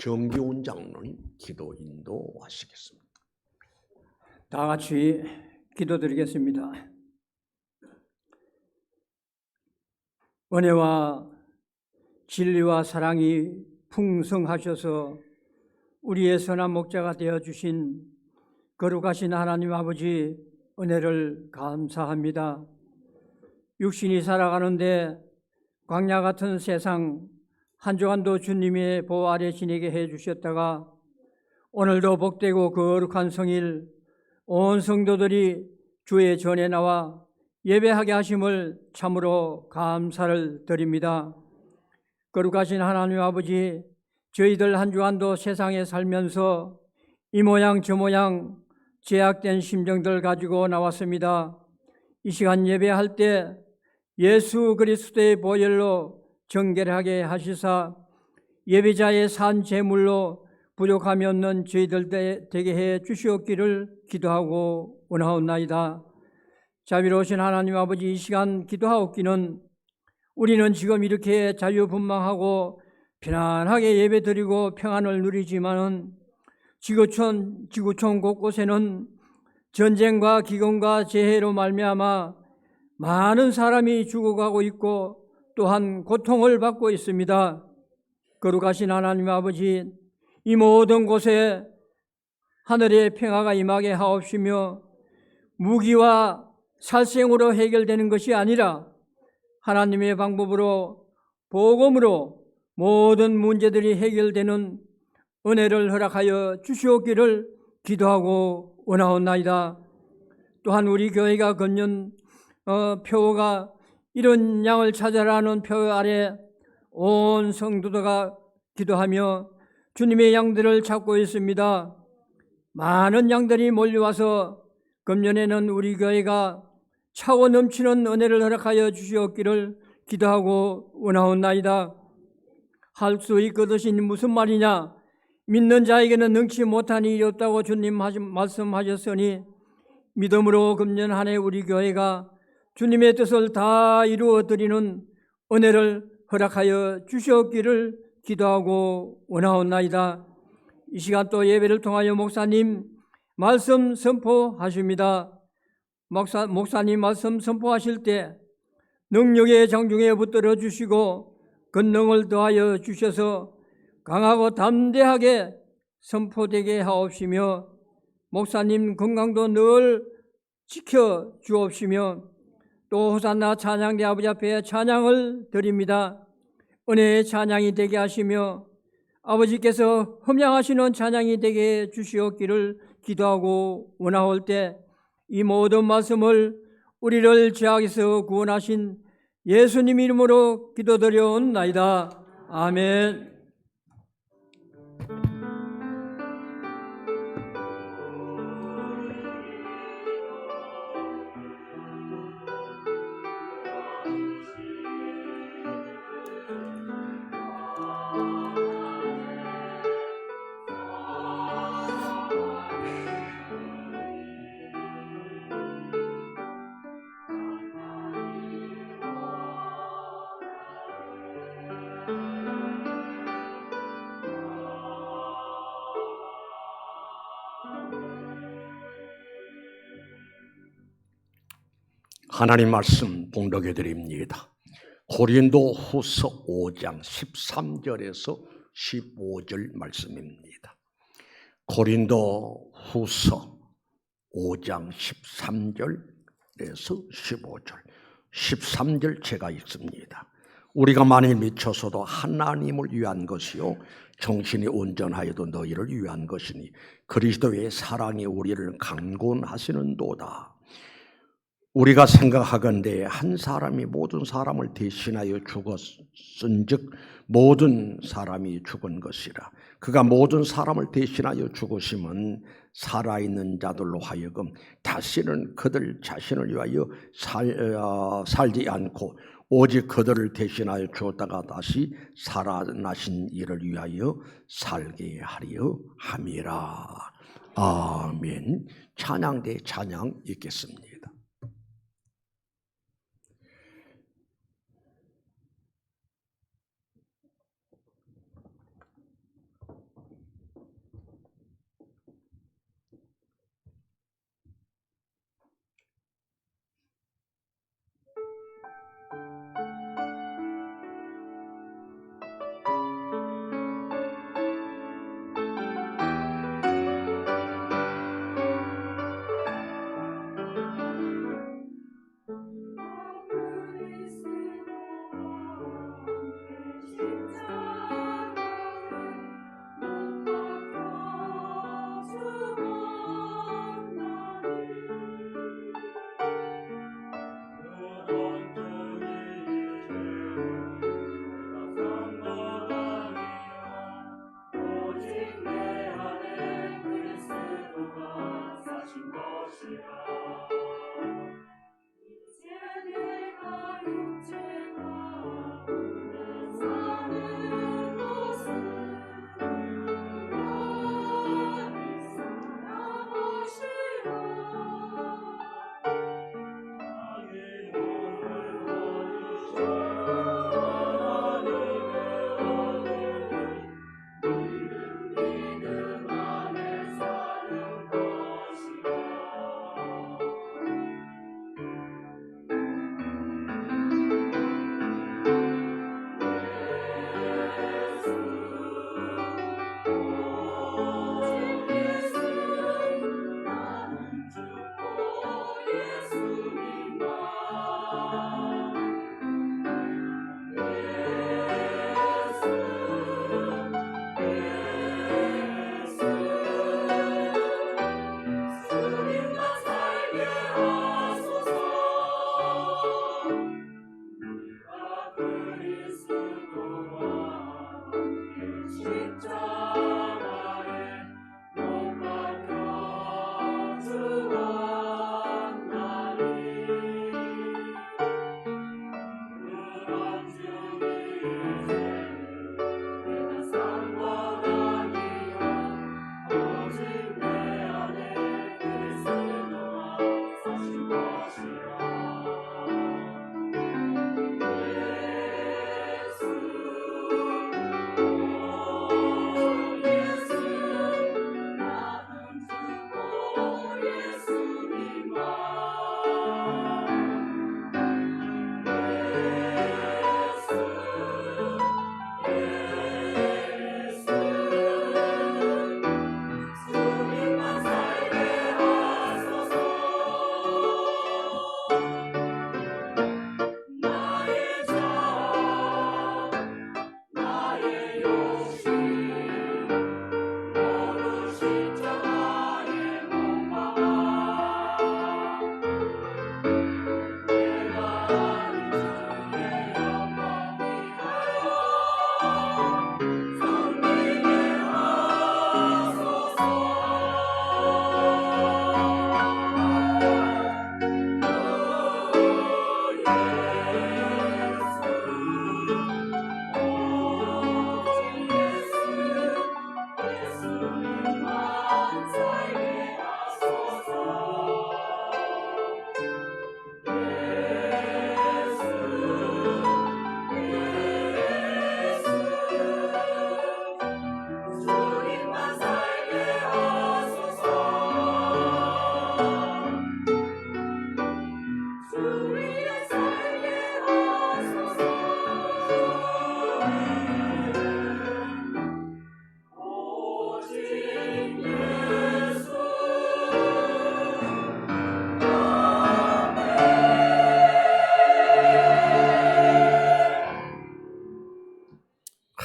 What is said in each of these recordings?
정기훈 장로님 기도 인도하시겠습니다. 다 같이 기도드리겠습니다. 은혜와 진리와 사랑이 풍성하셔서 우리의 선한 목자가 되어주신 거룩하신 하나님 아버지 은혜를 감사합니다. 육신이 살아가는데 광야 같은 세상 한 주간도 주님의 보호 아래 지내게 해주셨다가 오늘도 복되고 거룩한 성일 온 성도들이 주의 전에 나와 예배하게 하심을 참으로 감사를 드립니다. 거룩하신 하나님 아버지, 저희들 한 주간도 세상에 살면서 이 모양 저 모양 제약된 심정들 가지고 나왔습니다. 이 시간 예배할 때 예수 그리스도의 보혈로 정결하게 하시사 예배자의 산 제물로 부족함이 없는 저희들 되게 해 주시옵기를 기도하고 원하옵나이다. 자비로우신 하나님 아버지, 이 시간 기도하옵기는 우리는 지금 이렇게 자유분방하고 편안하게 예배드리고 평안을 누리지만은 지구촌 곳곳에는 전쟁과 기근과 재해로 말미암아 많은 사람이 죽어가고 있고 또한 고통을 받고 있습니다. 거룩하신 하나님 아버지, 이 모든 곳에 하늘의 평화가 임하게 하옵시며 무기와 살생으로 해결되는 것이 아니라 하나님의 방법으로 복음으로 모든 문제들이 해결되는 은혜를 허락하여 주시옵기를 기도하고 원하옵나이다. 또한 우리 교회가 건년 표가 이런 양을 찾아라는 표 아래 온 성도가 기도하며 주님의 양들을 찾고 있습니다. 많은 양들이 몰려와서 금년에는 우리 교회가 차고 넘치는 은혜를 허락하여 주시옵기를 기도하고 원하옵나이다. 할 수 있거든이 무슨 말이냐? 믿는 자에게는 능치 못한 일이 없다고 주님 말씀하셨으니 믿음으로 금년 한 해 우리 교회가 주님의 뜻을 다 이루어드리는 은혜를 허락하여 주시옵기를 기도하고 원하옵나이다. 이 시간 또 예배를 통하여 목사님 말씀 선포하십니다. 목사님 말씀 선포하실 때 능력의 장중에 붙들어 주시고 권능을 더하여 주셔서 강하고 담대하게 선포되게 하옵시며 목사님 건강도 늘 지켜 주옵시며 또 호산나 찬양대 아버지 앞에 찬양을 드립니다. 은혜의 찬양이 되게 하시며 아버지께서 흠양하시는 찬양이 되게 주시옵기를 기도하고 원하올 때 이 모든 말씀을 우리를 죄악에서 구원하신 예수님 이름으로 기도드려옵나이다. 아멘. 하나님 말씀 봉독해 드립니다. 고린도 후서 5장 13절에서 15절 말씀입니다. 고린도 후서 5장 13절에서 15절 13절 제가 읽습니다. 우리가 만일 미쳐서도 하나님을 위한 것이요 정신이 온전하여도 너희를 위한 것이니 그리스도의 사랑이 우리를 강권하시는도다. 우리가 생각하건대 한 사람이 모든 사람을 대신하여 죽었은즉 모든 사람이 죽은 것이라. 그가 모든 사람을 대신하여 죽으심은 살아있는 자들로 하여금 다시는 그들 자신을 위하여 살지 않고 오직 그들을 대신하여 죽었다가 다시 살아나신 이를 위하여 살게 하려 함이라. 아멘. 찬양대 찬양 읽겠습니다.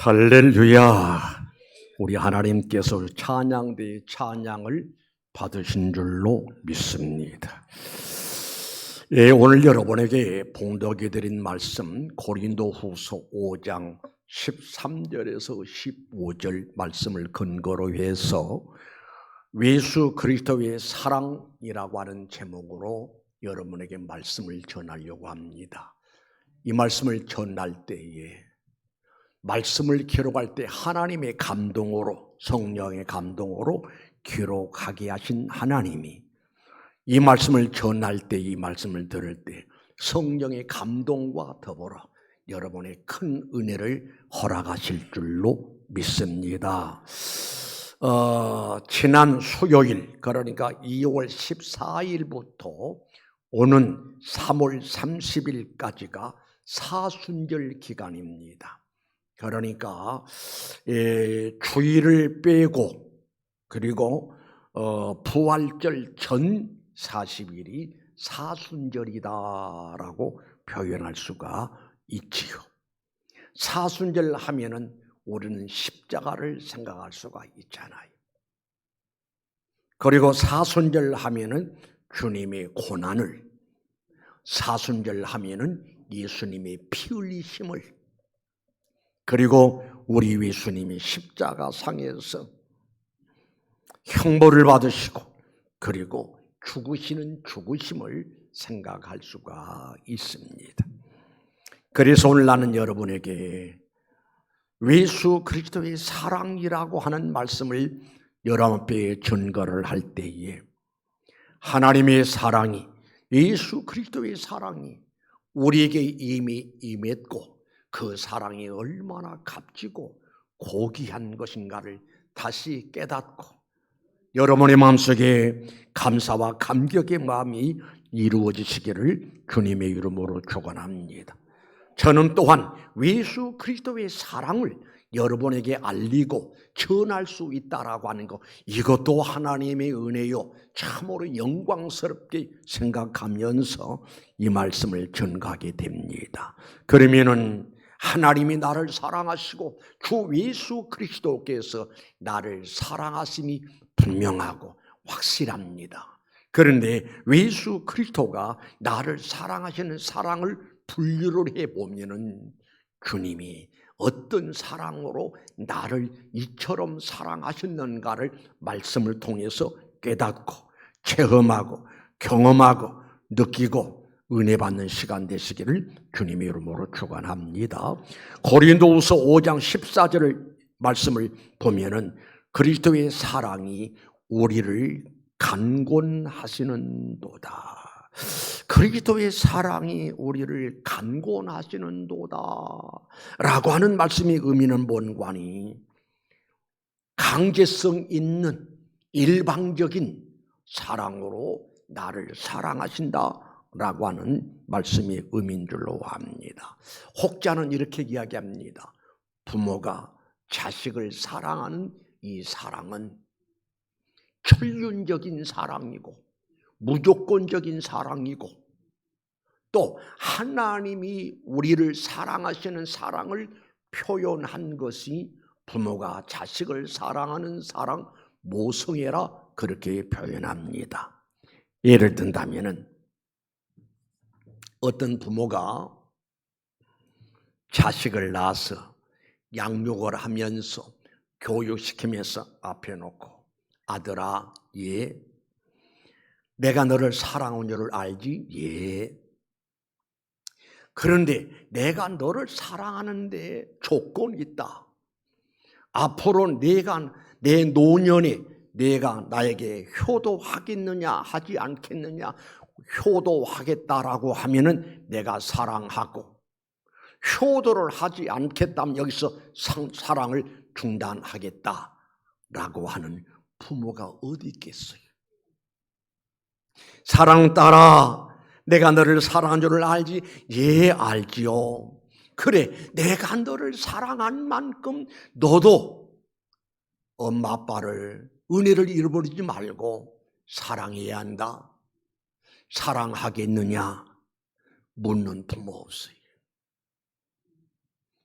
할렐루야. 우리 하나님께서 찬양대의 찬양을 받으신 줄로 믿습니다. 예, 오늘 여러분에게 봉독해 드린 말씀 고린도후서 5장 13절에서 15절 말씀을 근거로 해서 예수 그리스도의 사랑이라고 하는 제목으로 여러분에게 말씀을 전하려고 합니다. 이 말씀을 전할 때에 말씀을 기록할 때 하나님의 감동으로, 성령의 감동으로 기록하게 하신 하나님이 이 말씀을 전할 때, 이 말씀을 들을 때 성령의 감동과 더불어 여러분의 큰 은혜를 허락하실 줄로 믿습니다. 지난 수요일, 그러니까 2월 14일부터 오는 3월 30일까지가 사순절 기간입니다. 그러니까 주일을 빼고 그리고 부활절 전 40일이 사순절이다라고 표현할 수가 있지요. 사순절 하면은 우리는 십자가를 생각할 수가 있잖아요. 그리고 사순절 하면은 주님의 고난을, 사순절 하면은 예수님의 피 흘리심을, 그리고 우리 예수님이 십자가상에서 형벌을 받으시고 그리고 죽으시는 죽으심을 생각할 수가 있습니다. 그래서 오늘 나는 여러분에게 예수 그리스도의 사랑이라고 하는 말씀을 여러분 앞에 전거를 할 때에 하나님의 사랑이, 예수 그리스도의 사랑이 우리에게 이미 임했고 그 사랑이 얼마나 값지고 고귀한 것인가를 다시 깨닫고 여러분의 마음속에 감사와 감격의 마음이 이루어지시기를 주님의 이름으로 축원합니다. 저는 또한 예수 그리스도의 사랑을 여러분에게 알리고 전할 수 있다라고 하는 것, 이것도 하나님의 은혜요 참으로 영광스럽게 생각하면서 이 말씀을 전가하게 됩니다. 그러면은 하나님이 나를 사랑하시고 주 예수 그리스도께서 나를 사랑하심이 분명하고 확실합니다. 그런데 예수 그리스도가 나를 사랑하시는 사랑을 분류를 해보면은 주님이 어떤 사랑으로 나를 이처럼 사랑하셨는가를 말씀을 통해서 깨닫고 체험하고 경험하고 느끼고 은혜 받는 시간 되시기를 주님의 이름으로 축원합니다. 고린도후서 5장 14절을 말씀을 보면은 그리스도의 사랑이 우리를 간곤하시는도다. 그리스도의 사랑이 우리를 간곤하시는도다 라고 하는 말씀의 의미는 뭔가니 강제성 있는 일방적인 사랑으로 나를 사랑하신다 라고 하는 말씀이 의미인 줄로 압니다. 혹자는 이렇게 이야기합니다. 부모가 자식을 사랑하는 이 사랑은 천륜적인 사랑이고 무조건적인 사랑이고 또 하나님이 우리를 사랑하시는 사랑을 표현한 것이 부모가 자식을 사랑하는 사랑 모성애라 그렇게 표현합니다. 예를 든다면은 어떤 부모가 자식을 낳아서 양육을 하면서 교육시키면서 앞에 놓고 아들아, 예, 내가 너를 사랑하는 줄을 알지? 예. 그런데 내가 너를 사랑하는데 조건이 있다. 앞으로 내가 내 노년에 내가 나에게 효도하겠느냐 하지 않겠느냐, 효도하겠다라고 하면은 내가 사랑하고 효도를 하지 않겠다면 여기서 사랑을 중단하겠다라고 하는 부모가 어디 있겠어요? 사랑 따라 내가 너를 사랑한 줄을 알지? 예, 알지요. 그래, 내가 너를 사랑한 만큼 너도 엄마 아빠를 은혜를 잃어버리지 말고 사랑해야 한다. 사랑하겠느냐? 묻는 부모 없어요.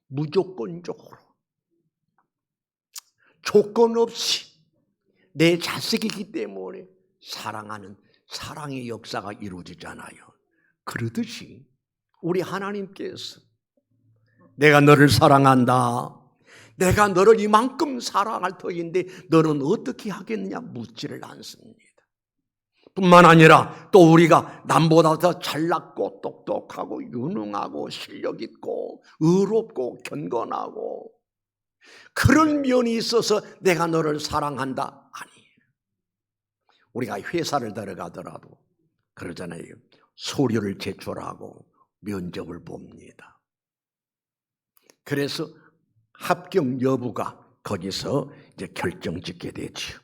무조건적으로 조건 없이 내 자식이기 때문에 사랑하는 사랑의 역사가 이루어지잖아요. 그러듯이 우리 하나님께서 내가 너를 사랑한다, 내가 너를 이만큼 사랑할 터인데 너는 어떻게 하겠느냐 묻지를 않습니다. 뿐만 아니라 또 우리가 남보다 더 잘났고 똑똑하고 유능하고 실력 있고 의롭고 견건하고 그런 면이 있어서 내가 너를 사랑한다? 아니에요. 우리가 회사를 들어가더라도 그러잖아요. 서류를 제출하고 면접을 봅니다. 그래서 합격 여부가 거기서 이제 결정짓게 되죠.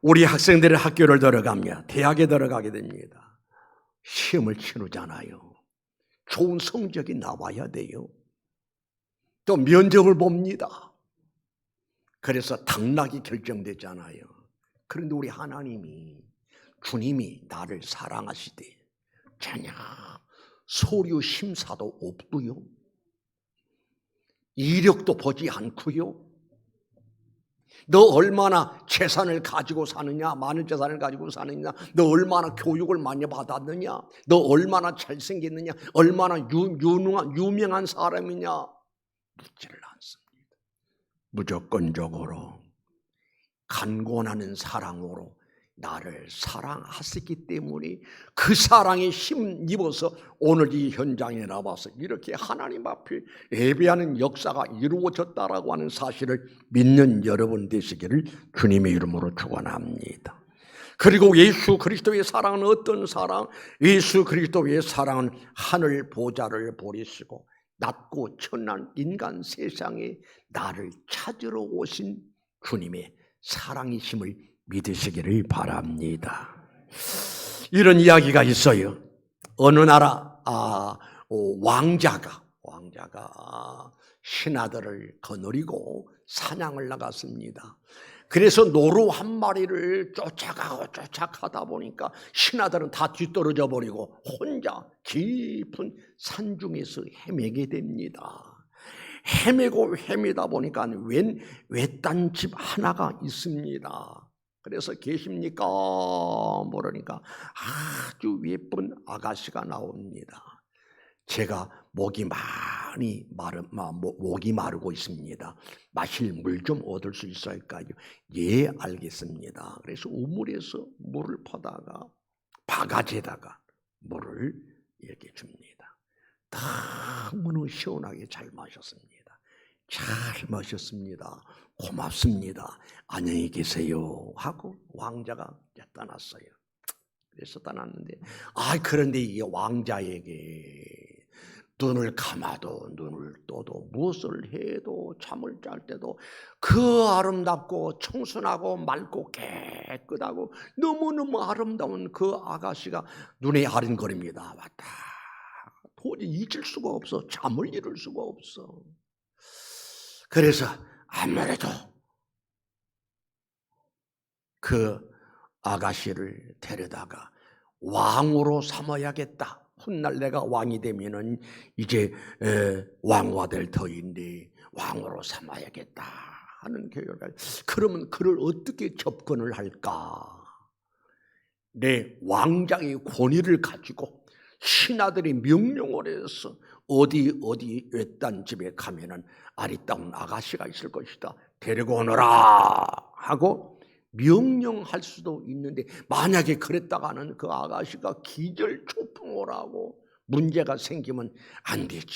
우리 학생들의 학교를 들어가면 대학에 들어가게 됩니다. 시험을 치르잖아요. 좋은 성적이 나와야 돼요. 또 면접을 봅니다. 그래서 당락이 결정되잖아요. 그런데 우리 하나님이, 주님이 나를 사랑하시되 전혀 서류 심사도 없고요, 이력도 보지 않고요, 너 얼마나 재산을 가지고 사느냐, 많은 재산을 가지고 사느냐, 너 얼마나 교육을 많이 받았느냐, 너 얼마나 잘생겼느냐, 얼마나 유명한 사람이냐 묻지를 않습니다. 무조건적으로 간곤하는 사랑으로 나를 사랑하셨기 때문에 그 사랑에 힘입어서 오늘 이 현장에 나와서 이렇게 하나님 앞에 예배하는 역사가 이루어졌다라고 하는 사실을 믿는 여러분 되시기를 주님의 이름으로 축원합니다. 그리고 예수 그리스도의 사랑은 어떤 사랑? 예수 그리스도의 사랑은 하늘 보좌를 버리시고 낮고 천한 인간 세상에 나를 찾으러 오신 주님의 사랑이심을 믿으시기를 바랍니다. 이런 이야기가 있어요. 어느 나라 왕자가 신하들을 거느리고 사냥을 나갔습니다. 그래서 노루 한 마리를 쫓아가다 보니까 신하들은 다 뒤떨어져 버리고 혼자 깊은 산중에서 헤매게 됩니다. 헤매다 보니까 외딴 집 하나가 있습니다. 그래서 계십니까? 모르니까 아주 예쁜 아가씨가 나옵니다. 제가 목이 마르고 있습니다. 마실 물 좀 얻을 수 있을까요? 예, 알겠습니다. 그래서 우물에서 물을 퍼다가 바가지에다가 물을 이렇게 줍니다. 너무나 시원하게 잘 마셨습니다. 잘 마셨습니다. 고맙습니다. 안녕히 계세요 하고 왕자가 떠났어요. 그래서 떠났는데 그런데 이게 왕자에게 눈을 감아도 눈을 떠도 무엇을 해도 잠을 잘 때도 그 아름답고 청순하고 맑고 깨끗하고 너무너무 아름다운 그 아가씨가 눈에 아른거립니다. 왔다. 도저히 잊을 수가 없어. 잠을 이룰 수가 없어. 그래서 아무래도 그 아가씨를 데려다가 왕으로 삼아야겠다. 훗날 내가 왕이 되면은 이제 왕과 될 터인데 왕으로 삼아야겠다 하는 계획을. 그러면 그를 어떻게 접근을 할까? 내 왕장의 권위를 가지고 신하들이 명령을 해서 어디 외딴 집에 가면은 아리따운 아가씨가 있을 것이다. 데리고 오너라 하고 명령할 수도 있는데 만약에 그랬다가는 그 아가씨가 기절초풍을 하고 문제가 생기면 안 되지.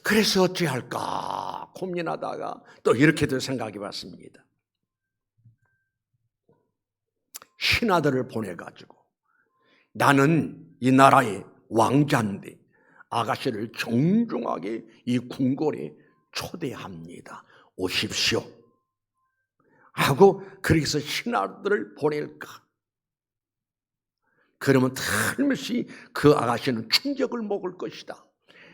그래서 어찌할까 고민하다가 또 이렇게도 생각해 봤습니다. 신하들을 보내가지고 나는 이 나라의 왕자인데 아가씨를 정중하게 이 궁궐에 초대합니다. 오십시오 하고 그래서 신하들을 보낼까? 그러면 틀림없이 그 아가씨는 충격을 먹을 것이다.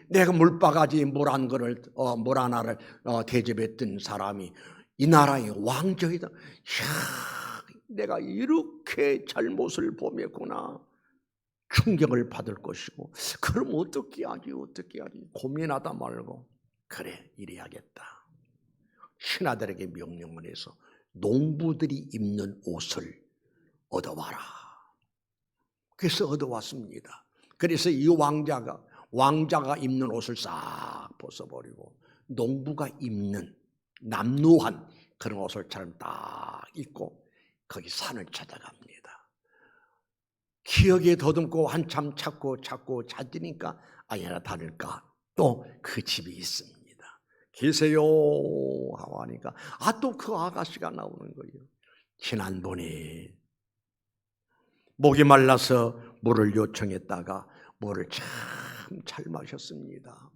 내가 물바가지 물 하나를 대접했던 사람이 이 나라의 왕정이다. 이야, 내가 이렇게 잘못을 범했구나. 충격을 받을 것이고, 그럼 어떻게 하지 고민하다 말고 그래 이래야겠다. 신하들에게 명령을 해서 농부들이 입는 옷을 얻어와라. 그래서 얻어왔습니다. 그래서 이 왕자가 입는 옷을 싹 벗어버리고 농부가 입는 남루한 그런 옷을처럼 딱 입고 거기 산을 찾아갑니다. 기억에 더듬고 한참 찾고 찾으니까 아니나 다를까 또 그 집이 있습니다. 계세요 하고 하니까 또 그 아가씨가 나오는 거예요. 지난번에 목이 말라서 물을 요청했다가 물을 참 잘 마셨습니다.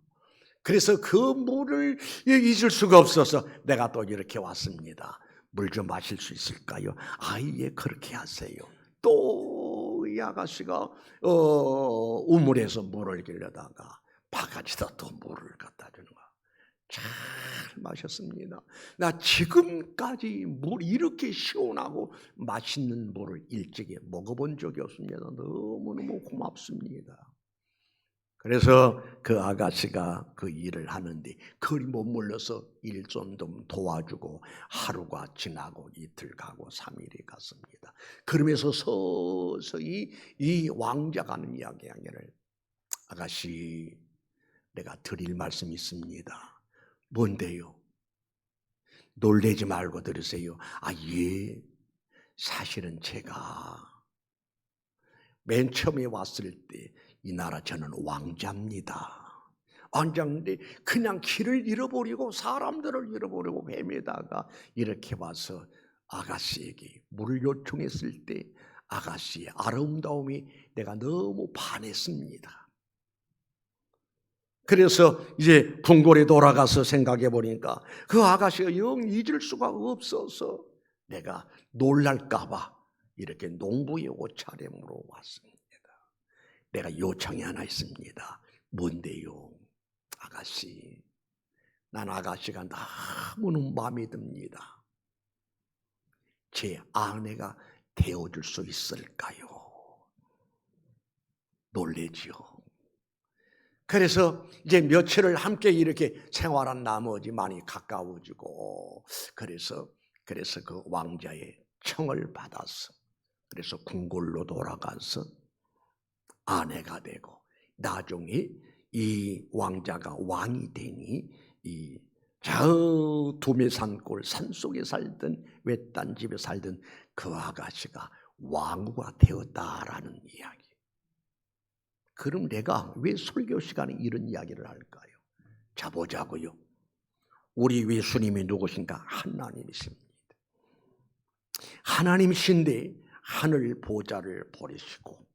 그래서 그 물을 잊을 수가 없어서 내가 또 이렇게 왔습니다. 물 좀 마실 수 있을까요? 예, 그렇게 하세요. 또 이 아가씨가 우물에서 물을 길려다가 바가지다 또 물을 갖다 주는 거야. 잘 마셨습니다. 나 지금까지 물 이렇게 시원하고 맛있는 물을 일찍이 먹어본 적이 없습니다. 너무너무 고맙습니다. 그래서 그 아가씨가 그 일을 하는데 그리 못 물러서 일 좀 도와주고 하루가 지나고 이틀 가고 3일이 갔습니다. 그러면서 서서히 이 왕자가 하는 이야기를 아가씨 내가 드릴 말씀이 있습니다. 뭔데요? 놀래지 말고 들으세요. 예. 사실은 제가 맨 처음에 왔을 때 이 나라 저는 왕자입니다. 왕자인데 그냥 길을 잃어버리고 사람들을 잃어버리고 헤매다가 이렇게 와서 아가씨에게 물을 요청했을 때 아가씨의 아름다움이 내가 너무 반했습니다. 그래서 이제 궁궐에 돌아가서 생각해 보니까 그 아가씨가 영 잊을 수가 없어서 내가 놀랄까 봐 이렇게 농부의 옷차림으로 왔습니다. 내가 요청이 하나 있습니다. 뭔데요? 아가씨, 난 아가씨가 너무너무 마음에 듭니다. 제 아내가 되어줄 수 있을까요? 놀래지요. 그래서 이제 며칠을 함께 이렇게 생활한 나머지 많이 가까워지고 그래서 그 왕자의 청을 받아서 그래서 궁궐로 돌아가서 아내가 되고 나중에 이 왕자가 왕이 되니 이 저 두메산골 산속에 살던 외딴 집에 살던 그 아가씨가 왕후가 되었다라는 이야기. 그럼 내가 왜 설교 시간에 이런 이야기를 할까요? 자 보자고요. 우리 예수님이 누구신가? 하나님이십니다. 하나님이신데 하늘 보좌를 버리시고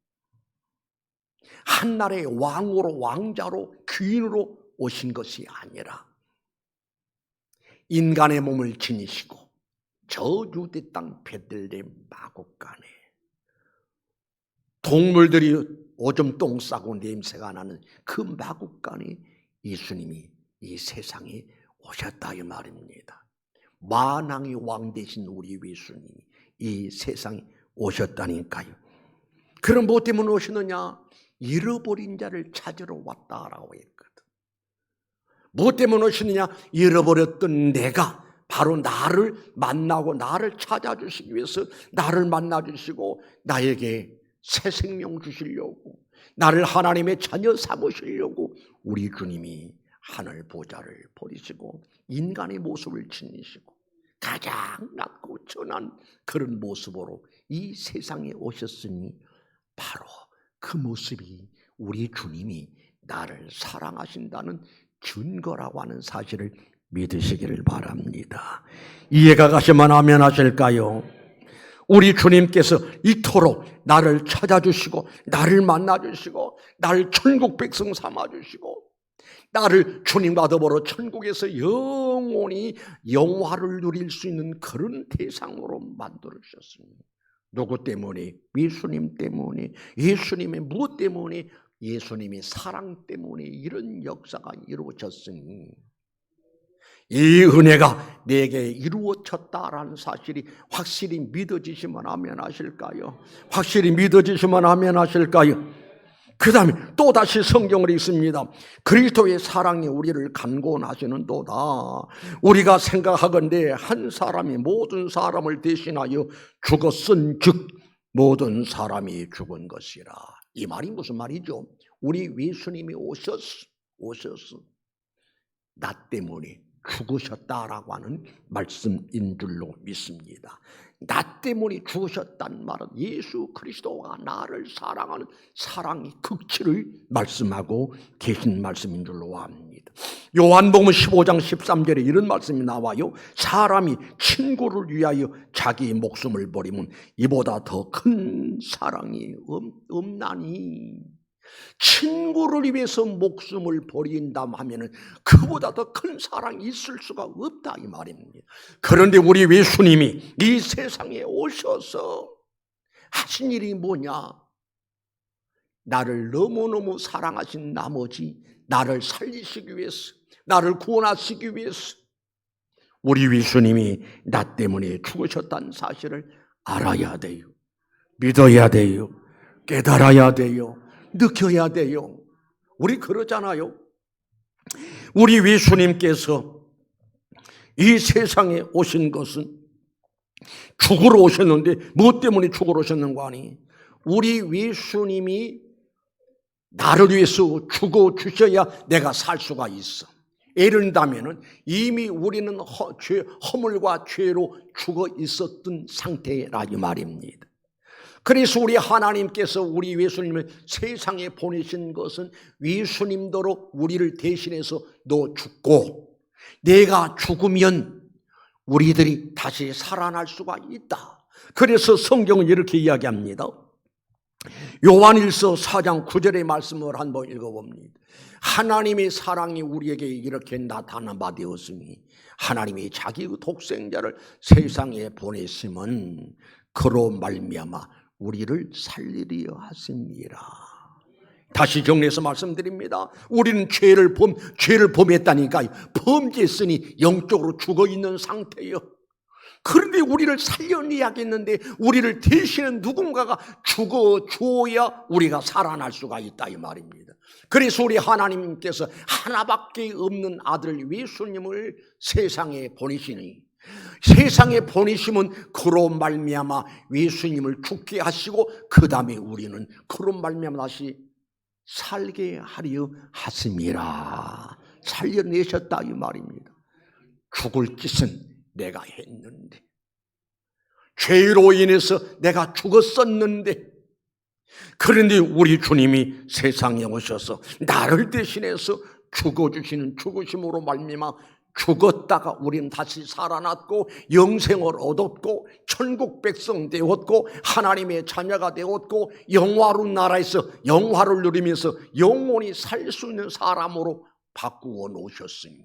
한나라의 왕으로 왕자로 귀인으로 오신 것이 아니라 인간의 몸을 지니시고 저 유대 땅 베들레헴 마곡간에 동물들이 오줌 똥 싸고 냄새가 나는 그 마곡간에 예수님이 이 세상에 오셨다 이 말입니다. 만왕의 왕 되신 우리 예수님이 이 세상에 오셨다니까요. 그럼 뭐 때문에 오시느냐? 잃어버린 자를 찾으러 왔다라고 했거든. 뭐 때문에 오시느냐? 잃어버렸던 내가 바로 나를 만나고 나를 찾아주시기 위해서 나를 만나주시고 나에게 새 생명 주시려고 나를 하나님의 자녀 삼으시려고 우리 주님이 하늘 보좌를 버리시고 인간의 모습을 지니시고 가장 낮고 천한 그런 모습으로 이 세상에 오셨으니 바로 그 모습이 우리 주님이 나를 사랑하신다는 증거라고 하는 사실을 믿으시기를 바랍니다. 이해가 가시면 아멘 하실까요? 우리 주님께서 이토록 나를 찾아주시고 나를 만나주시고 나를 천국 백성 삼아주시고 나를 주님과 더불어 천국에서 영원히 영화를 누릴 수 있는 그런 대상으로 만들어주셨습니다. 누구 때문에? 예수님 때문에. 예수님의 무엇 때문에? 예수님의 사랑 때문에 이런 역사가 이루어졌으니 이 은혜가 내게 이루어졌다라는 사실이 확실히 믿어지시면 아멘 하실까요? 확실히 믿어지시면 아멘 하실까요? 그 다음에 또 다시 성경을 읽습니다. 그리스도의 사랑이 우리를 간구하시는도다. 우리가 생각하건대 한 사람이 모든 사람을 대신하여 죽었은즉 모든 사람이 죽은 것이라. 이 말이 무슨 말이죠? 우리 예수님이 오셨어. 나 때문에 죽으셨다라고 하는 말씀인 줄로 믿습니다. 나 때문에 죽으셨다는 말은 예수 그리스도가 나를 사랑하는 사랑의 극치를 말씀하고 계신 말씀인 줄로 압니다. 요한복음 15장 13절에 이런 말씀이 나와요. 사람이 친구를 위하여 자기 목숨을 버리면 이보다 더 큰 사랑이 없나니. 친구를 위해서 목숨을 버린다 하면은 그보다 더 큰 사랑이 있을 수가 없다 이 말입니다. 그런데 우리 예수님이 이 세상에 오셔서 하신 일이 뭐냐? 나를 너무너무 사랑하신 나머지 나를 살리시기 위해서, 나를 구원하시기 위해서 우리 예수님이 나 때문에 죽으셨다는 사실을 알아야 돼요. 믿어야 돼요. 깨달아야 돼요. 느껴야 돼요. 우리 그러잖아요. 우리 예수님께서 이 세상에 오신 것은 죽으러 오셨는데 무엇 때문에 죽으러 오셨는가 하니 우리 예수님이 나를 위해서 죽어 주셔야 내가 살 수가 있어. 예를 든다면 이미 우리는 허물과 죄로 죽어 있었던 상태라 이 말입니다. 그래서 우리 하나님께서 우리 예수님을 세상에 보내신 것은 예수님도로 우리를 대신해서 너 죽고 내가 죽으면 우리들이 다시 살아날 수가 있다. 그래서 성경은 이렇게 이야기합니다. 요한일서 4장 9절의 말씀을 한번 읽어봅니다. 하나님의 사랑이 우리에게 이렇게 나타난 바 되었으니 하나님이 자기 독생자를 세상에 보내심은 그로 말미암아 우리를 살리려 하십니다. 다시 정리해서 말씀드립니다. 우리는 죄를 범했다니까요. 범죄했으니 영적으로 죽어있는 상태예요. 그런데 우리를 살려내야겠는데 우리를 대신에 누군가가 죽어줘야 우리가 살아날 수가 있다 이 말입니다. 그래서 우리 하나님께서 하나밖에 없는 아들 예수님을 세상에 보내시니 세상에 보내시면 그로 말미암아 예수님을 죽게 하시고 그 다음에 우리는 그로 말미암아 다시 살게 하려 하심이라. 살려내셨다 이 말입니다. 죽을 짓은 내가 했는데 죄로 인해서 내가 죽었었는데 그런데 우리 주님이 세상에 오셔서 나를 대신해서 죽어주시는 죽으심으로 말미암아 죽었다가 우리는 다시 살아났고 영생을 얻었고 천국 백성 되었고 하나님의 자녀가 되었고 영화로운 나라에서 영화를 누리면서 영원히 살 수 있는 사람으로 바꾸어 놓으셨으니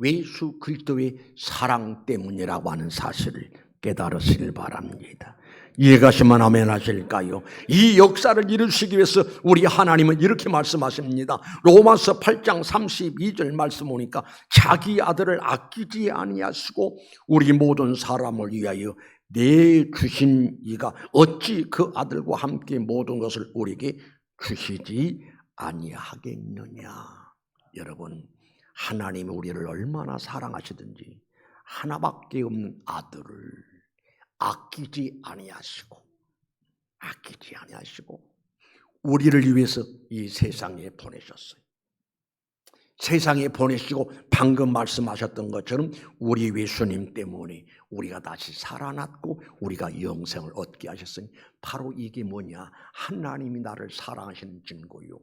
예수 그리스도의 사랑 때문이라고 하는 사실을 깨달으시길 바랍니다. 이해가시면 아멘 하실까요? 이 역사를 이루시기 위해서 우리 하나님은 이렇게 말씀하십니다. 로마서 8장 32절 말씀 보니까 자기 아들을 아끼지 아니하시고 우리 모든 사람을 위하여 내주신 이가 어찌 그 아들과 함께 모든 것을 우리에게 주시지 아니하겠느냐. 여러분, 하나님이 우리를 얼마나 사랑하시든지 하나밖에 없는 아들을 아끼지 아니하시고 우리를 위해서 이 세상에 보내셨어요. 세상에 보내시고 방금 말씀하셨던 것처럼 우리 예수님 때문에 우리가 다시 살아났고 우리가 영생을 얻게 하셨으니 바로 이게 뭐냐? 하나님이 나를 사랑하시는 증거요.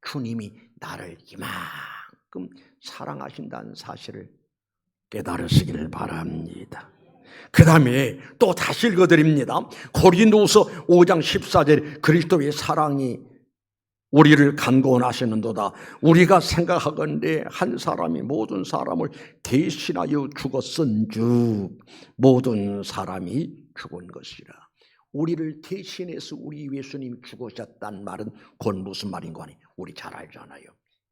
주님이 나를 이만큼 사랑하신다는 사실을 깨달으시기를 바랍니다. 그 다음에 또 다시 읽어드립니다. 고린도후서 5장 14절 그리스도의 사랑이 우리를 간구하시는도다. 우리가 생각하건대 한 사람이 모든 사람을 대신하여 죽었은즉 모든 사람이 죽은 것이라. 우리를 대신해서 우리 예수님이 죽으셨다는 말은 곧 무슨 말인가 하니 우리 잘 알잖아요.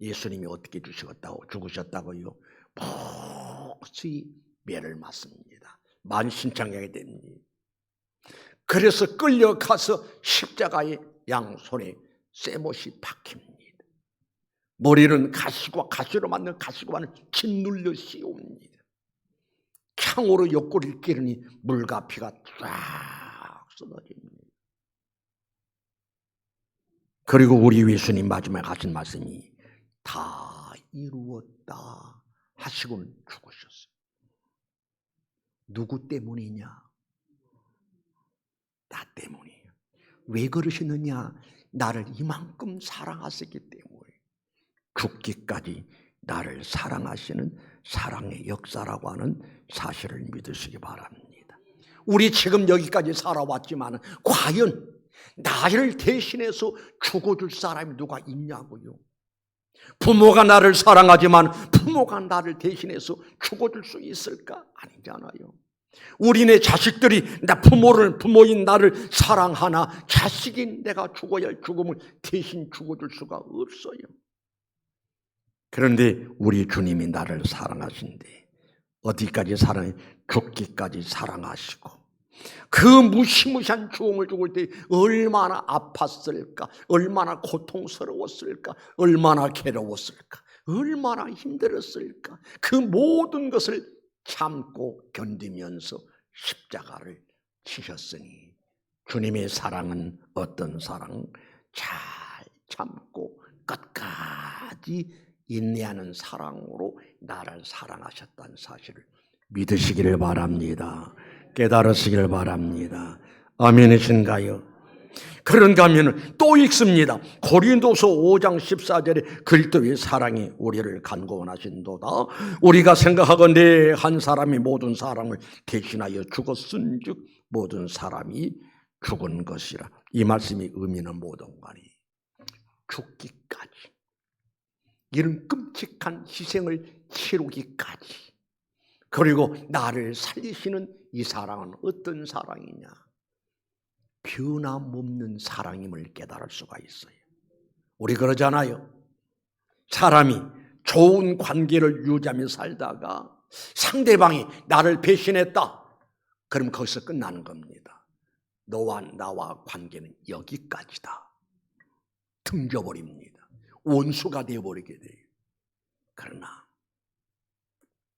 예수님이 어떻게 죽으셨다고요? 몹시 매를 맞습니다. 만신창하게 됩니다. 그래서 끌려가서 십자가의 양손에 쇠못이 박힙니다. 머리는 가시로 만든 가시관을 짓눌려 씌웁니다. 창으로 옆구리를 찌르니 물과 피가 쫙 쏟아집니다. 그리고 우리 예수님 마지막에 하신 말씀이 다 이루었다 하시고는 죽으셨어요. 누구 때문이냐? 나 때문이에요. 왜 그러시느냐? 나를 이만큼 사랑하셨기 때문에. 죽기까지 나를 사랑하시는 사랑의 역사라고 하는 사실을 믿으시기 바랍니다. 우리 지금 여기까지 살아왔지만 과연 나를 대신해서 죽어줄 사람이 누가 있냐고요. 부모가 나를 사랑하지만 부모가 나를 대신해서 죽어줄 수 있을까? 아니잖아요. 우리네 자식들이 부모인 나를 사랑하나 자식인 내가 죽어야 할 죽음을 대신 죽어줄 수가 없어요. 그런데 우리 주님이 나를 사랑하신대. 어디까지 사랑해? 죽기까지 사랑하시고 그 무시무시한 죽음을 죽을 때 얼마나 아팠을까? 얼마나 고통스러웠을까? 얼마나 괴로웠을까? 얼마나 힘들었을까? 그 모든 것을 참고 견디면서 십자가를 치셨으니 주님의 사랑은 어떤 사랑? 잘 참고 끝까지 인내하는 사랑으로 나를 사랑하셨다는 사실을 믿으시기를 바랍니다. 깨달으시기를 바랍니다. 아멘이신가요? 그런가 하면 또 읽습니다. 고린도서 5장 14절에 그리스도의 사랑이 우리를 간구원하신도다. 우리가 생각하건대 한 사람이 모든 사람을 대신하여 죽었은즉 모든 사람이 죽은 것이라. 이 말씀이 의미는 모든 간이 죽기까지 이런 끔찍한 희생을 치르기까지 그리고 나를 살리시는 이 사랑은 어떤 사랑이냐? 변함없는 사랑임을 깨달을 수가 있어요. 우리 그러잖아요. 사람이 좋은 관계를 유지하며 살다가 상대방이 나를 배신했다. 그럼 거기서 끝나는 겁니다. 너와 나와 관계는 여기까지다. 등져버립니다. 원수가 되어버리게 돼요. 그러나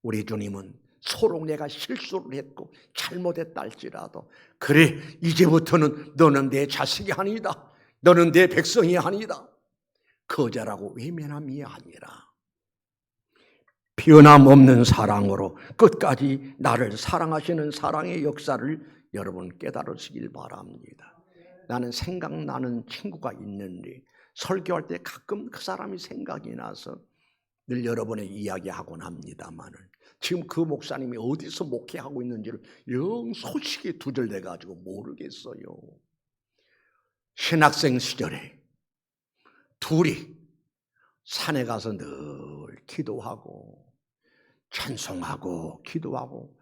우리 주님은 서로 내가 실수를 했고 잘못했다 할지라도 그래 이제부터는 너는 내 자식이 아니다. 너는 내 백성이 아니다. 거절하고 외면함이 아니라 변함없는 사랑으로 끝까지 나를 사랑하시는 사랑의 역사를 여러분 깨달으시길 바랍니다. 나는 생각나는 친구가 있는데 설교할 때 가끔 그 사람이 생각이 나서 늘 여러분의 이야기하곤 합니다만은 지금 그 목사님이 어디서 목회하고 있는지를 영 소식이 두절돼가지고 모르겠어요. 신학생 시절에 둘이 산에 가서 늘 기도하고 찬송하고 기도하고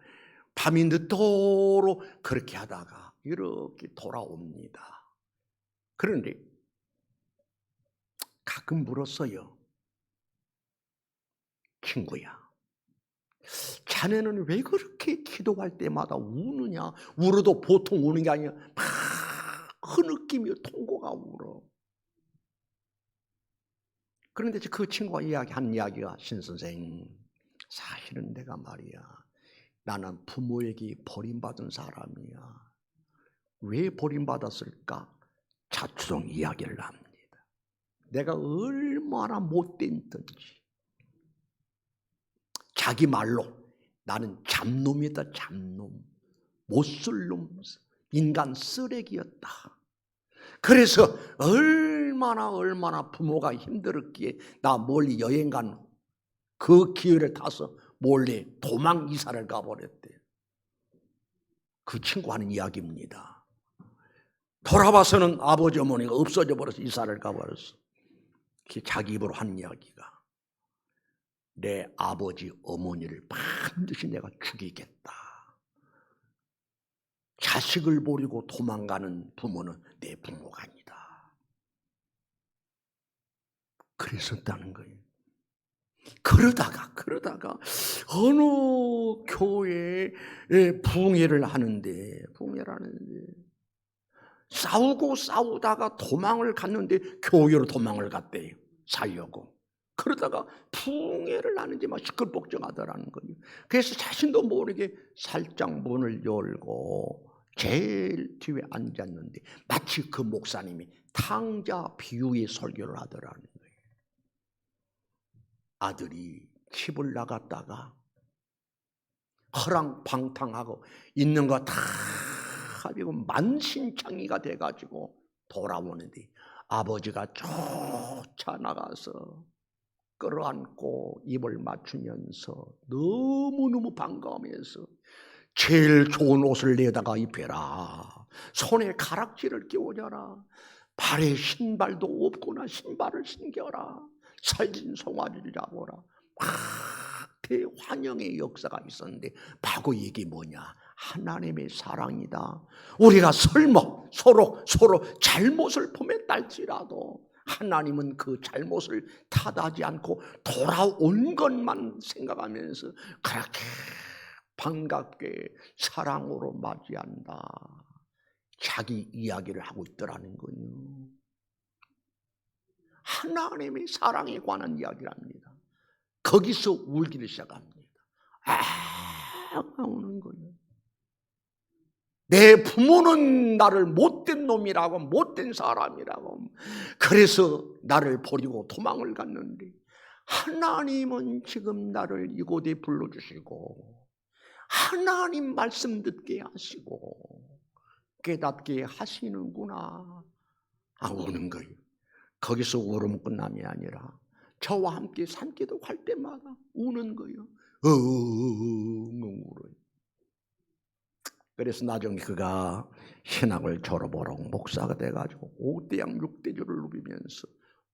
밤이 늦도록 그렇게 하다가 이렇게 돌아옵니다. 그런데 가끔 물었어요. 친구야, 자네는 왜 그렇게 기도할 때마다 우느냐? 울어도 보통 우는 게 아니라 막 흐느끼며 통곡하고 울어. 그런데 그 친구가 한 이야기가 신선생, 사실은 내가 말이야, 나는 부모에게 버림받은 사람이야. 왜 버림받았을까? 자초성 이야기를 합니다. 내가 얼마나 못된 든지 자기 말로 나는 잡놈이다. 잡놈, 못쓸 놈, 인간 쓰레기였다. 그래서 얼마나 부모가 힘들었기에 나 멀리 여행 간 그 기회를 타서 몰래 도망 이사를 가버렸대. 그 친구 하는 이야기입니다. 돌아봐서는 아버지 어머니가 없어져 버려서 이사를 가버렸어. 자기 입으로 한 이야기가 내 아버지 어머니를 반드시 내가 죽이겠다. 자식을 버리고 도망가는 부모는 내 부모가 아니다. 그랬었다는 거예요. 그러다가 어느 교회에 부흥회를 하는데 싸우고 싸우다가 도망을 갔는데 교회로 도망을 갔대요. 살려고. 그러다가 풍해를 나는지 막 시끌벅적하더라는 거예요. 그래서 자신도 모르게 살짝 문을 열고 제일 뒤에 앉았는데 마치 그 목사님이 탕자 비유의 설교를 하더라는 거예요. 아들이 집을 나갔다가 허랑방탕하고 있는 거 다 가지고 만신창이가 돼가지고 돌아오는데 아버지가 쫓아나가서 끌어안고 입을 맞추면서 너무너무 반가워하면서 제일 좋은 옷을 내다가 입혀라, 손에 가락지를 끼워줘라, 발에 신발도 없구나 신발을 신겨라, 살진 송아지를 잡아라. 대환영의 역사가 있었는데 바로 이게 뭐냐? 하나님의 사랑이다. 우리가 설마 서로 잘못을 범했달지라도 하나님은 그 잘못을 탓하지 않고 돌아온 것만 생각하면서 그렇게 반갑게 사랑으로 맞이한다. 자기 이야기를 하고 있더라는 거예요. 하나님의 사랑에 관한 이야기를 합니다. 거기서 울기를 시작합니다. 우는 거예요. 내 부모는 나를 못된 놈이라고, 못된 사람이라고, 그래서 나를 버리고 도망을 갔는데 하나님은 지금 나를 이곳에 불러주시고 하나님 말씀 듣게 하시고 깨닫게 하시는구나. 우는 거예요. 거기서 울음 끝남이 아니라 저와 함께 산기도 할 때마다 우는 거예요. 울어요. 그래서 나중에 그가 신학을 졸업하러 목사가 돼가지고 5대양 6대주를 누비면서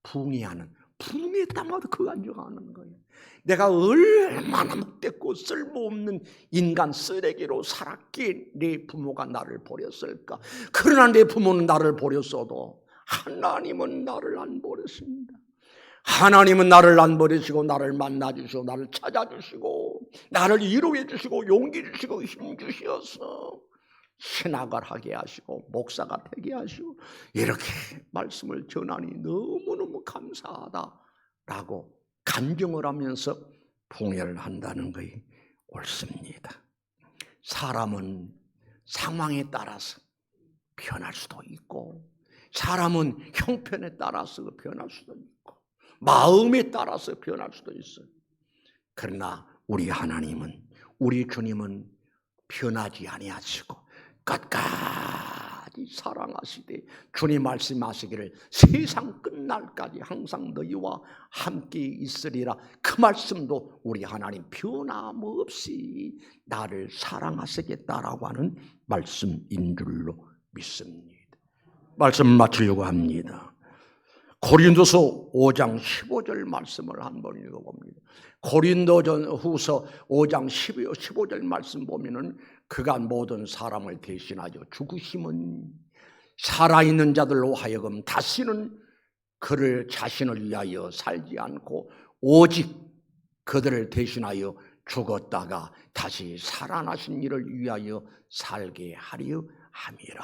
붕괴하는, 붕괴 땅마다 그가 앉아가는 거예요. 내가 얼마나 못됐고 쓸모없는 인간 쓰레기로 살았기에 내 부모가 나를 버렸을까. 그러나 내 부모는 나를 버렸어도 하나님은 나를 안 버렸습니다. 하나님은 나를 안 버리시고 나를 만나주시고 나를 찾아주시고 나를 위로해 주시고 용기 주시고 힘 주셔서 신학을 하게 하시고 목사가 되게 하시고 이렇게 말씀을 전하니 너무너무 감사하다라고 간증을 하면서 봉해를 한다는 것이 옳습니다. 사람은 상황에 따라서 변할 수도 있고 사람은 형편에 따라서 변할 수도 있고 마음에 따라서 변할 수도 있어요. 그러나 우리 하나님은, 우리 주님은 변하지 아니하시고 끝까지 사랑하시되 주님 말씀하시기를 세상 끝날까지 항상 너희와 함께 있으리라. 그 말씀도 우리 하나님 변함없이 나를 사랑하시겠다라고 하는 말씀인 줄로 믿습니다. 말씀 마치려고 합니다. 고린도서 5장 15절 말씀을 한번 읽어봅니다. 고린도전후서 5장 15절 말씀 보면은 그가 모든 사람을 대신하여 죽으심은 살아있는 자들로 하여금 다시는 그를 자신을 위하여 살지 않고 오직 그들을 대신하여 죽었다가 다시 살아나신 이를 위하여 살게 하려 함이라.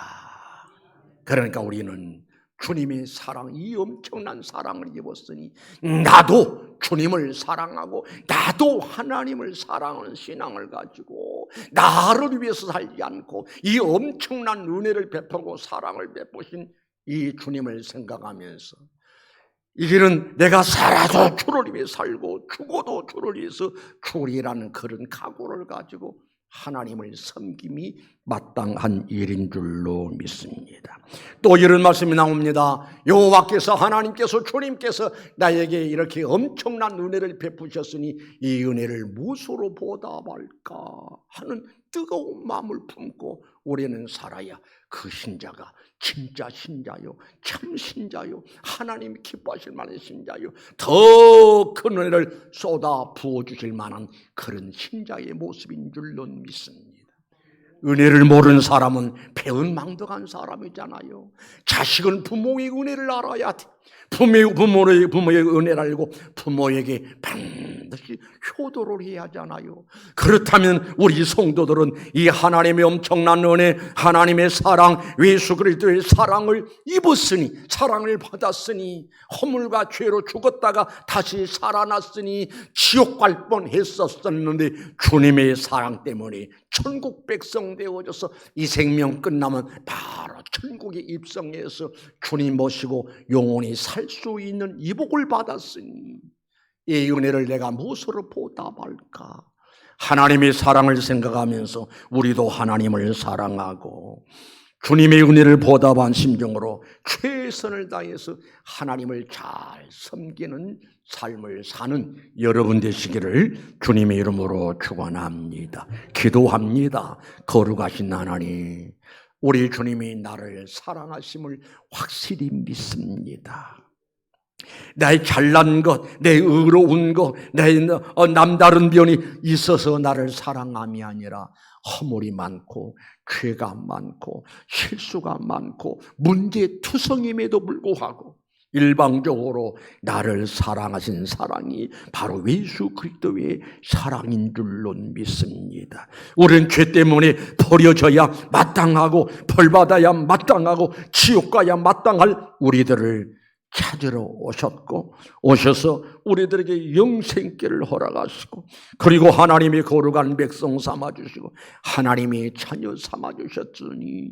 그러니까 우리는 주님의 사랑, 이 엄청난 사랑을 입었으니 나도 주님을 사랑하고 나도 하나님을 사랑하는 신앙을 가지고 나를 위해서 살지 않고 이 엄청난 은혜를 베푸고 사랑을 베푸신 이 주님을 생각하면서 이제는 내가 살아도 주를 위해 살고 죽어도 주를 위해서 죽으리라는 그런 각오를 가지고 하나님을 섬김이 마땅한 일인 줄로 믿습니다. 또 이런 말씀이 나옵니다. 여호와께서 하나님께서 주님께서 나에게 이렇게 엄청난 은혜를 베푸셨으니 이 은혜를 무엇으로 보답할까 하는 뜨거운 마음을 품고 우리는 살아야 그 신자가 진짜 신자요, 참 신자요, 하나님이 기뻐하실 만한 신자요, 더 큰 은혜를 쏟아 부어주실 만한 그런 신자의 모습인 줄로 믿습니다. 은혜를 모르는 사람은 배은망덕한 사람이잖아요. 자식은 부모의 은혜를 알아야 돼. 부모의 은혜를 알고 부모에게 반드시 효도를 해야 하잖아요. 그렇다면 우리 성도들은 이 하나님의 엄청난 은혜, 하나님의 사랑, 예수 그리스도의 사랑을 입었으니, 사랑을 받았으니, 허물과 죄로 죽었다가 다시 살아났으니 지옥 갈 뻔했었는데 주님의 사랑 때문에 천국 백성 되어져서 이 생명 끝나면 바로 천국에 입성해서 주님 모시고 영원히 살 수 있는 이 복을 받았으니 이 은혜를 내가 무엇으로 보답할까? 하나님의 사랑을 생각하면서 우리도 하나님을 사랑하고 주님의 은혜를 보답한 심정으로 최선을 다해서 하나님을 잘 섬기는 삶을 사는 여러분 되시기를 주님의 이름으로 축원합니다. 기도합니다. 거룩하신 하나님, 우리 주님이 나를 사랑하심을 확실히 믿습니다. 나의 잘난 것, 내 의로운 것, 내 남다른 면이 있어서 나를 사랑함이 아니라 허물이 많고 죄가 많고 실수가 많고 문제투성임에도 불구하고 일방적으로 나를 사랑하신 사랑이 바로 예수 그리스도의 사랑인 줄로 믿습니다. 우리는 죄 때문에 버려져야 마땅하고 벌받아야 마땅하고 지옥 가야 마땅할 우리들을 찾으러 오셨고, 오셔서 우리들에게 영생길을 허락하시고, 그리고 하나님의 거룩한 백성 삼아주시고 하나님의 자녀 삼아주셨으니,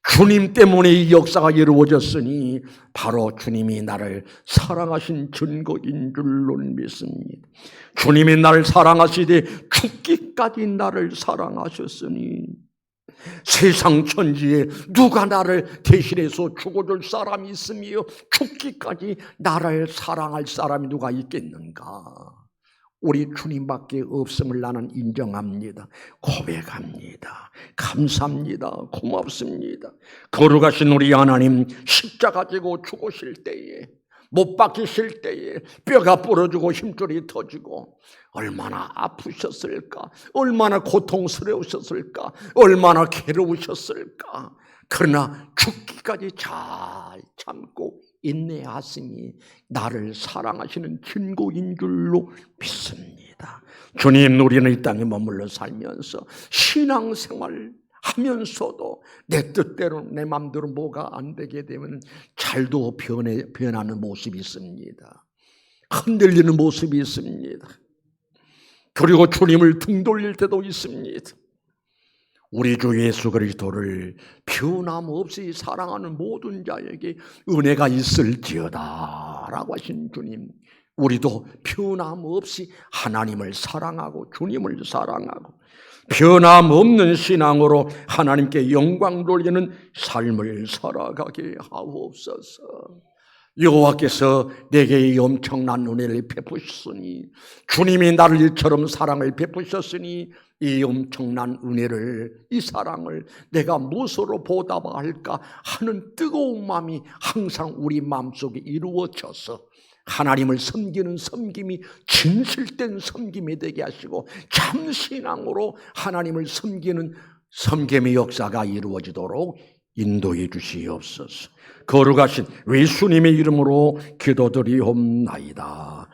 주님 때문에 이 역사가 이루어졌으니 바로 주님이 나를 사랑하신 증거인 줄로 믿습니다. 주님이 나를 사랑하시되 죽기까지 나를 사랑하셨으니 세상 천지에 누가 나를 대신해서 죽어줄 사람이 있으며 죽기까지 나를 사랑할 사람이 누가 있겠는가? 우리 주님밖에 없음을 나는 인정합니다. 고백합니다. 감사합니다. 고맙습니다. 거룩하신 우리 하나님, 십자가 지고 죽으실 때에, 못 박히실 때에 뼈가 부러지고 힘줄이 터지고 얼마나 아프셨을까? 얼마나 고통스러우셨을까? 얼마나 괴로우셨을까? 그러나 죽기까지 잘 참고 인내하시니 나를 사랑하시는 증거인 줄로 믿습니다. 주님, 우리는 이 땅에 머물러 살면서 신앙생활 하면서도 내 뜻대로 내 마음대로 뭐가 안 되게 되면 잘도 변하는 모습이 있습니다. 흔들리는 모습이 있습니다. 그리고 주님을 등 돌릴 때도 있습니다. 우리 주 예수 그리스도를 변함없이 사랑하는 모든 자에게 은혜가 있을지어다 라고 하신 주님, 우리도 변함없이 하나님을 사랑하고 주님을 사랑하고 변함없는 신앙으로 하나님께 영광 돌리는 삶을 살아가게 하옵소서. 여호와께서 내게 이 엄청난 은혜를 베푸셨으니, 주님이 나를 이처럼 사랑을 베푸셨으니 이 엄청난 은혜를, 이 사랑을 내가 무엇으로 보답할까 하는 뜨거운 마음이 항상 우리 마음속에 이루어져서 하나님을 섬기는 섬김이 진실된 섬김이 되게 하시고 참신앙으로 하나님을 섬기는 섬김의 역사가 이루어지도록 인도해 주시옵소서. 거룩하신 예수님의 이름으로 기도드리옵나이다.